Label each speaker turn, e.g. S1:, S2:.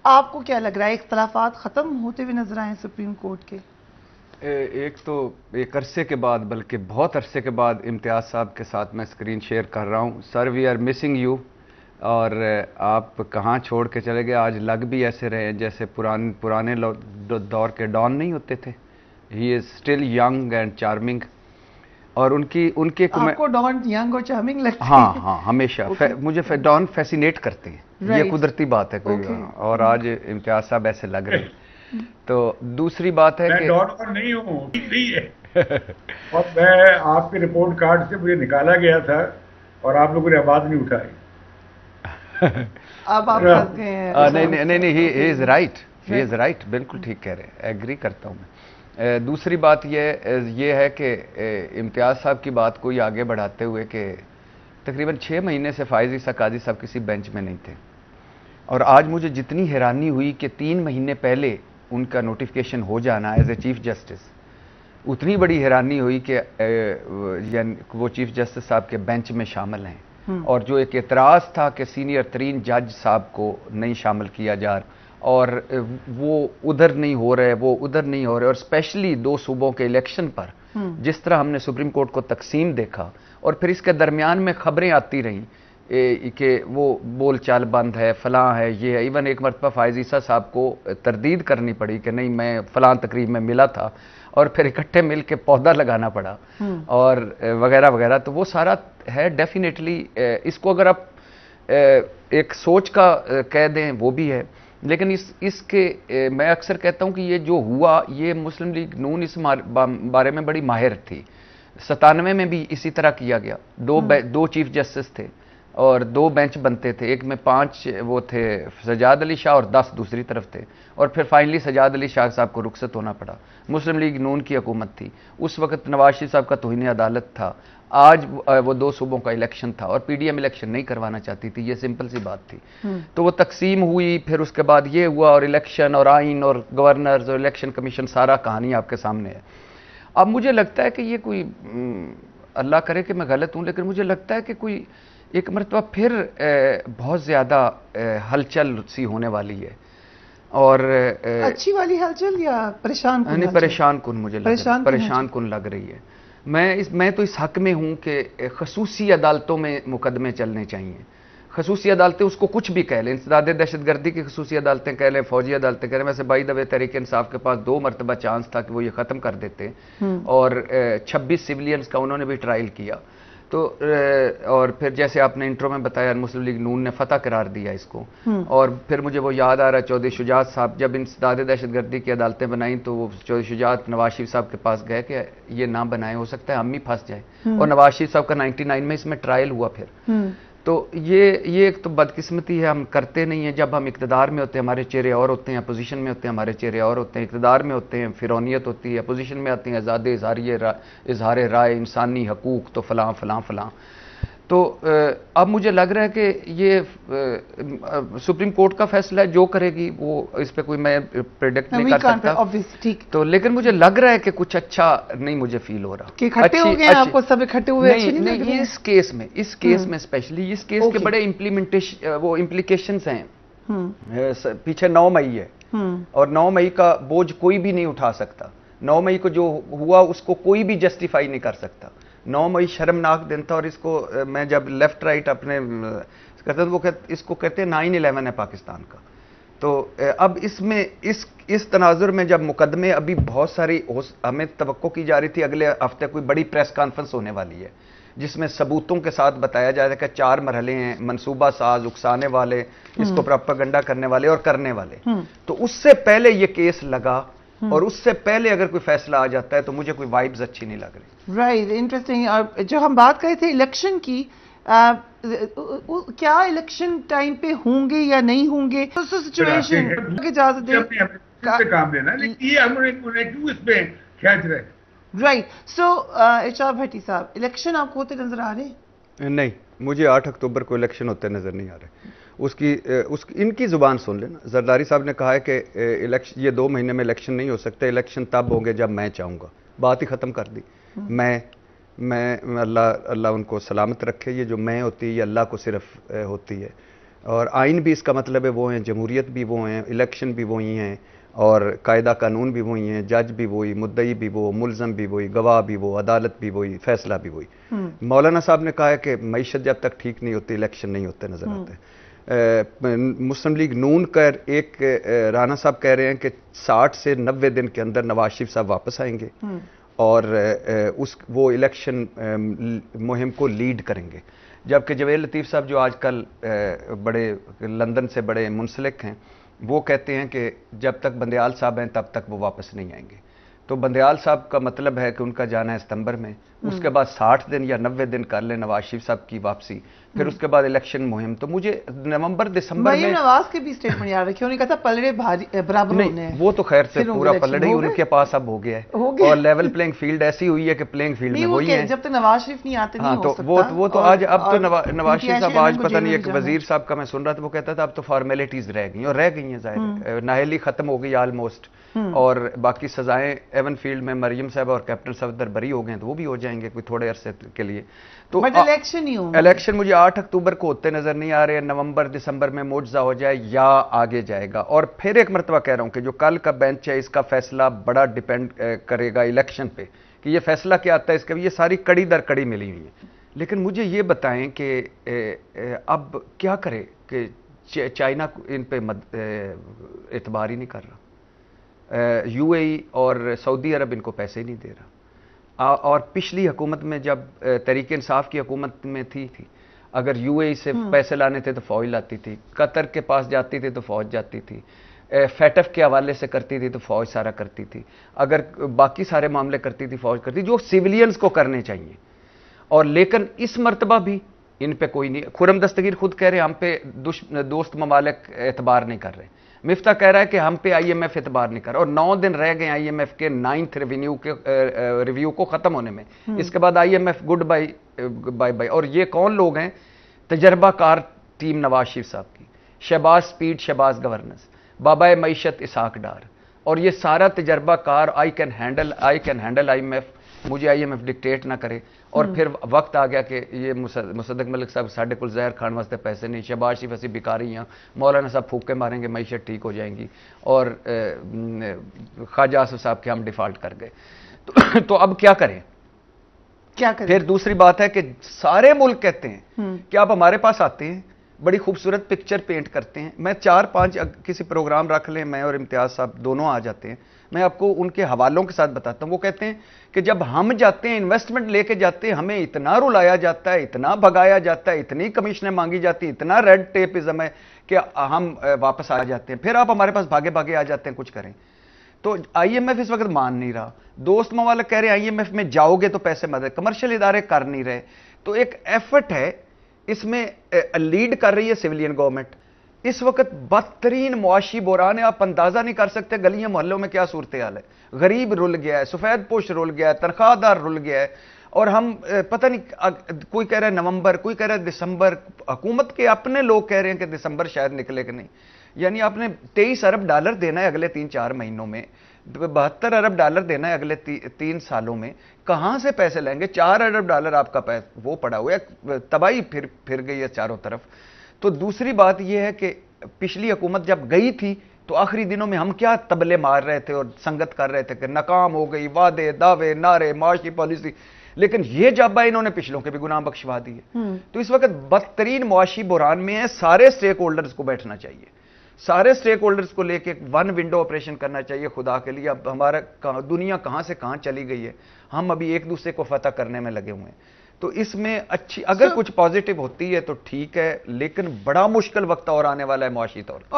S1: آپ کو کیا لگ رہا ہے اختلافات ختم ہوتے ہوئے نظر آئے سپریم کورٹ کے؟
S2: ایک تو ایک عرصے کے بعد، بلکہ بہت عرصے کے بعد امتیاز صاحب کے ساتھ میں اسکرین شیئر کر رہا ہوں. سر وی آر مسنگ یو. اور آپ کہاں چھوڑ کے چلے گئے. آج لگ بھی ایسے رہے ہیں جیسے پرانے دور کے ڈان نہیں ہوتے تھے. He is still young and charming. اور ان کے
S1: آپ کو ڈان ینگ اور چارمنگ لگتے ہیں؟
S2: ہاں ہمیشہ مجھے ڈان فیسینیٹ کرتے ہیں. یہ قدرتی بات ہے کوئی. اور آج امتیاز صاحب ایسے لگ رہے ہیں. تو دوسری بات ہے کہ
S3: میں ڈان اور نہیں ہوں، ٹھیک نہیں ہے. اور میں آپ کے رپورٹ کارڈ سے مجھے نکالا گیا تھا اور آپ لوگوں نے آواز نہیں اٹھائی.
S1: اب آپ پھنس گئے ہیں.
S2: نہیں ہی از رائٹ. بالکل ٹھیک کہہ رہے ہیں. ایگری کرتا ہوں میں. دوسری بات یہ ہے کہ امتیاز صاحب کی بات کو آگے بڑھاتے ہوئے کہ تقریباً 6 مہینے سے فائز عیسیٰ قاضی صاحب کسی بینچ میں نہیں تھے. اور آج مجھے جتنی حیرانی ہوئی کہ 3 مہینے پہلے ان کا نوٹیفیکیشن ہو جانا ایز اے چیف جسٹس، اتنی بڑی حیرانی ہوئی کہ وہ چیف جسٹس صاحب کے بینچ میں شامل ہیں. اور جو ایک اعتراض تھا کہ سینئر ترین جج صاحب کو نہیں شامل کیا جا رہا، اور وہ ادھر نہیں ہو رہے، وہ ادھر نہیں ہو رہے. اور اسپیشلی 2 صوبوں کے الیکشن پر جس طرح ہم نے سپریم کورٹ کو تقسیم دیکھا، اور پھر اس کے درمیان میں خبریں آتی رہیں کہ وہ بول چال بند ہے، فلاں ہے، یہ ہے. ایون ایک مرتبہ فائز عیسیٰ صاحب کو تردید کرنی پڑی کہ نہیں میں فلاں تقریب میں ملا تھا، اور پھر اکٹھے مل کے پودا لگانا پڑا اور وغیرہ وغیرہ. تو وہ سارا ہے ڈیفینیٹلی. اس کو اگر آپ ایک سوچ کا کہہ دیں وہ بھی ہے، لیکن اس کے میں اکثر کہتا ہوں کہ یہ جو ہوا، یہ مسلم لیگ نون اس بارے میں بڑی ماہر تھی. 97 میں بھی اسی طرح کیا گیا. 2 چیف جسٹس تھے اور 2 بینچ بنتے تھے. ایک میں 5 وہ تھے سجاد علی شاہ اور 10 دوسری طرف تھے. اور پھر فائنلی سجاد علی شاہ صاحب کو رخصت ہونا پڑا. مسلم لیگ نون کی حکومت تھی اس وقت. نواز شریف صاحب کا توہین عدالت تھا. آج وہ 2 صوبوں کا الیکشن تھا اور پی ڈی ایم الیکشن نہیں کروانا چاہتی تھی. یہ سمپل سی بات تھی. تو وہ تقسیم ہوئی، پھر اس کے بعد یہ ہوا، اور الیکشن اور آئین اور گورنرز اور الیکشن کمیشن، سارا کہانی آپ کے سامنے ہے. اب مجھے لگتا ہے کہ یہ کوئی، اللہ کرے کہ میں غلط ہوں، لیکن مجھے لگتا ہے کہ کوئی ایک مرتبہ پھر بہت زیادہ ہلچل سی ہونے والی ہے. اور
S1: اچھی والی ہلچل یا پریشان کن؟
S2: نہیں، پریشان کن مجھے پریشان کن لگ رہی ہے. میں تو اس حق میں ہوں کہ خصوصی عدالتوں میں مقدمے چلنے چاہیے. خصوصی عدالتیں اس کو کچھ بھی کہہ لیں، انسداد دہشت گردی کی خصوصی عدالتیں کہہ لیں، فوجی عدالتیں کہہ لیں. ویسے بائی دا وے تحریک انصاف کے پاس 2 مرتبہ چانس تھا کہ وہ یہ ختم کر دیتے، اور 26 سیولینز کا انہوں نے بھی ٹرائل کیا. تو اور پھر جیسے آپ نے انٹرو میں بتایا، مسلم لیگ نون نے فتح قرار دیا اس کو. اور پھر مجھے وہ یاد آ رہا ہے چودھری شجاعت صاحب جب انسداد دہشت گردی کی عدالتیں بنائیں تو وہ چودھری شجاعت نواز شریف صاحب کے پاس گئے کہ یہ نہ بنائیں، ہو سکتا ہے ہم ہی پھنس جائیں. اور نواز شریف صاحب کا 99 میں اس میں ٹرائل ہوا. پھر تو یہ ایک تو بدقسمتی ہے، ہم کرتے نہیں ہیں. جب ہم اقتدار میں ہوتے ہیں ہمارے چہرے اور ہوتے ہیں، اپوزیشن میں ہوتے ہیں ہمارے چہرے اور ہوتے ہیں. اقتدار میں ہوتے ہیں فرونیت ہوتی ہے، اپوزیشن میں آتے ہیں آزاد اظہار رائے، انسانی حقوق، تو فلاں فلاں فلاں. تو اب مجھے لگ رہا ہے کہ یہ سپریم کورٹ کا فیصلہ ہے، جو کرے گی وہ، اس پہ کوئی میں پریڈکٹ نہیں کر سکتا. تو لیکن مجھے لگ رہا ہے کہ کچھ اچھا نہیں مجھے فیل ہو رہا
S1: کہ اکٹھے ہو گئے. آپ کو سب اکٹھے ہوئے
S2: نہیں. اس کیس میں اسپیشلی اس کیس کے بڑے امپلیکیشنز ہیں. پیچھے 9 مئی ہے اور 9 مئی کا بوجھ کوئی بھی نہیں اٹھا سکتا. 9 مئی کو جو ہوا اس کو کوئی بھی جسٹیفائی نہیں کر سکتا. 9 مئی شرمناک دن تھا. اور اس کو میں جب لیفٹ رائٹ اپنے کرتے ہیں وہ اس کو کہتے ہیں 9/11 ہے پاکستان کا. تو اب اس میں اس تناظر میں جب مقدمے ابھی بہت ساری ہمیں توقع کی جا رہی تھی اگلے ہفتے کوئی بڑی پریس کانفرنس ہونے والی ہے جس میں ثبوتوں کے ساتھ بتایا جائے گا کہ 4 مرحلے ہیں، منصوبہ ساز، اکسانے والے، اس کو پروپیگنڈا کرنے والے اور کرنے والے. تو اس سے پہلے یہ کیس لگا اور اس سے پہلے اگر کوئی فیصلہ آ جاتا ہے تو مجھے کوئی وائبز اچھی نہیں لگ رہی.
S1: Right, interesting. اور جو ہم بات کر رہے تھے الیکشن کی، کیا الیکشن ٹائم پہ ہوں گے یا نہیں ہوں گے؟ سچویشن اجازت دے
S3: کام لینا، لیکن یہ ہم نے کیوں اس پہ کھینچ رہے.
S1: رائٹ. سو HR بھٹی صاحب، الیکشن آپ کو ہوتے نظر آ رہے ہیں؟
S2: نہیں، مجھے 8 اکتوبر کو الیکشن ہوتے نظر نہیں آ رہے. ان کی زبان سن لینا. زرداری صاحب نے کہا ہے کہ یہ 2 مہینے میں الیکشن نہیں ہو سکتے، الیکشن تب ہوں گے جب میں چاہوں گا. بات ہی ختم کر دی. میں اللہ ان کو سلامت رکھے. یہ جو میں ہوتی ہے یہ اللہ کو صرف ہوتی ہے. اور آئین بھی اس کا مطلب ہے وہ ہیں، جمہوریت بھی وہ ہیں، الیکشن بھی وہی ہیں، اور قاعدہ قانون بھی وہی ہیں، جج بھی وہی، مدعی بھی وہ، ملزم بھی وہی، گواہ بھی وہ، عدالت بھی وہی، فیصلہ بھی وہی۔ مولانا صاحب نے کہا ہے کہ معیشت جب تک ٹھیک نہیں ہوتی الیکشن نہیں ہوتے نظر آتے ہیں۔ مسلم لیگ نون کا ایک رانا صاحب کہہ رہے ہیں کہ 60 سے 90 دن کے اندر نواز شریف صاحب واپس آئیں گے اور وہ الیکشن مہم کو لیڈ کریں گے، جبکہ جویل لطیف صاحب جو آج کل بڑے لندن سے بڑے منسلک ہیں، وہ کہتے ہیں کہ جب تک بندیال صاحب ہیں تب تک وہ واپس نہیں آئیں گے۔ تو بندیال صاحب کا مطلب ہے کہ ان کا جانا ہے ستمبر میں، اس کے بعد 60 دن یا 90 دن کر لیں نواز شریف صاحب کی واپسی، پھر اس کے بعد الیکشن مہم۔ تو مجھے نومبر دسمبر میں
S1: نواز کے بھی اسٹیٹمنٹ یاد رکھے، انہوں نے کہا تھا پلڑے برابر ہونے ہیں،
S2: وہ تو خیر سے پورا پلڑے ہی ان کے پاس اب ہو گیا ہے، اور لیول پلینگ فیلڈ ایسی ہوئی ہے کہ پلینگ فیلڈ میں وہی ہیں۔
S1: جب تک نواز شریف نہیں آتے نہیں ہو سکتا۔
S2: وہ تو آج اب تو نواز شریف صاحب آج پتہ نہیں ایک وزیر صاحب کا میں سن رہا تھا، وہ کہتا تھا اب تو فارمیلٹیز رہ گئی، اور رہ گئی ہیں ظاہر، نااہلی ختم ہو گئی آلموسٹ، اور باقی سزائیں ایون فیلڈ میں مریم صاحب اور کیپٹن صفدر بری ہو گئے ہیں تو وہ بھی ہو جائیں گے کوئی تھوڑے عرصے کے لیے۔ تو الیکشن مجھے 8 اکتوبر کو ہوتے نظر نہیں آ رہے، نومبر دسمبر میں معجزہ ہو جائے یا آگے جائے گا۔ اور پھر ایک مرتبہ کہہ رہا ہوں کہ جو کل کا بینچ ہے اس کا فیصلہ بڑا ڈیپینڈ کرے گا الیکشن پہ، کہ یہ فیصلہ کیا آتا ہے اس کا بھی، یہ ساری کڑی در کڑی ملی ہوئی ہے۔ لیکن مجھے یہ بتائیں کہ اب کیا کرے کہ چائنا ان پہ اعتبار ہی نہیں کر رہا، یو اے ای اور سعودی عرب ان کو پیسے نہیں دے رہا، اور پچھلی حکومت میں جب تحریک انصاف کی حکومت میں تھی اگر یو اے ای سے پیسے لانے تھے تو فوج لاتی تھی، قطر کے پاس جاتی تھی تو فوج جاتی تھی، فیٹف کے حوالے سے کرتی تھی تو فوج سارا کرتی تھی، اگر باقی سارے معاملے کرتی تھی فوج کرتی، جو سیولینز کو کرنے چاہیے۔ اور لیکن اس مرتبہ بھی ان پہ کوئی نہیں، خرم دستگیر خود کہہ رہے ہم پہ دوست ممالک اعتبار نہیں کر رہے، مفتاح کہہ رہا ہے کہ ہم پہ آئی ایم ایف اعتبار نہیں کر رہا، اور 9 دن رہ گئے آئی ایم ایف کے 9th ریویو کو ختم ہونے میں، اس کے بعد I M F goodbye. اور یہ کون لوگ ہیں؟ تجربہ کار ٹیم نواز شریف صاحب کی، شہباز سپیڈ، شہباز گورننس، بابا معیشت اسحاق ڈار، اور یہ سارا تجربہ کار I can handle I am F, مجھے آئی ایم ایف ڈکٹیٹ نہ کرے۔ اور پھر وقت آ گیا کہ یہ مصدق ملک صاحب ساڑھے کل زہر کھان واسطے پیسے نہیں، شہباز شریف ایسی بیکاری ہیں، مولانا صاحب پھوکے ماریں گے معیشت ٹھیک ہو جائیں گی، اور خواجہ آصف صاحب کے ہم ڈیفالٹ کر گئے۔ تو اب کیا کریں؟ پھر دوسری بات ہے کہ سارے ملک کہتے ہیں کہ آپ ہمارے پاس آتے ہیں، بڑی خوبصورت پکچر پینٹ کرتے ہیں، میں 4-5 کسی پروگرام رکھ لیں، میں اور امتیاز صاحب دونوں آ جاتے ہیں، میں آپ کو ان کے حوالوں کے ساتھ بتاتا ہوں، وہ کہتے ہیں کہ جب ہم جاتے ہیں انویسٹمنٹ لے کے جاتے ہیں ہمیں اتنا رلایا جاتا ہے، اتنا بھگایا جاتا ہے، اتنی کمیشنیں مانگی جاتی ہیں، اتنا ریڈ ٹیپزم ہے کہ ہم واپس آ جاتے ہیں، پھر آپ ہمارے پاس بھاگے بھاگے آ جاتے ہیں کچھ کریں۔ تو آئی ایم ایف اس وقت مان نہیں رہا، دوست ممالک کہہ رہے ہیں آئی ایم ایف میں جاؤ گے تو پیسے مدد، کمرشل ادارے کر نہیں رہے، تو ایک ایفرٹ ہے، اس میں لیڈ کر رہی ہے سویلین گورنمنٹ۔ اس وقت بدترین معاشی بحران ہے، آپ اندازہ نہیں کر سکتے گلیاں محلوں میں کیا صورتحال ہے، غریب رل گیا ہے، سفید پوش رل گیا ہے، تنخواہ دار رل گیا ہے، اور ہم پتہ نہیں، کوئی کہہ رہا ہے نومبر، کوئی کہہ رہا ہے دسمبر، حکومت کے اپنے لوگ کہہ رہے ہیں کہ دسمبر شاید نکلے کہ نہیں، یعنی آپ نے $23 ارب دینا ہے اگلے 3-4 مہینوں میں، $72 ارب دینا ہے اگلے 3 سالوں میں، کہاں سے پیسے لیں گے؟ $4 ارب آپ کا وہ پڑا ہوا ہے، تباہی پھر گئی ہے چاروں طرف۔ تو دوسری بات یہ ہے کہ پچھلی حکومت جب گئی تھی تو آخری دنوں میں ہم کیا تبلے مار رہے تھے اور سنگت کر رہے تھے کہ ناکام ہو گئی، وعدے دعوے نعرے معاشی پالیسی، لیکن یہ جابہ انہوں نے پچھلوں کے بھی گناہ بخشوا دیے۔ تو اس وقت بدترین معاشی بحران میں ہے، سارے سٹیک ہولڈرز کو بیٹھنا چاہیے، سارے سٹیک ہولڈرز کو لے کے 1 ونڈو آپریشن کرنا چاہیے۔ خدا کے لیے اب ہمارا دنیا کہاں سے کہاں چلی گئی ہے، ہم ابھی ایک دوسرے کو فتح کرنے میں لگے ہوئے ہیں۔ تو اس میں اچھی اگر کچھ پازیٹیو ہوتی ہے تو ٹھیک ہے، لیکن بڑا مشکل وقت اور آنے والا ہے معاشی طور پر۔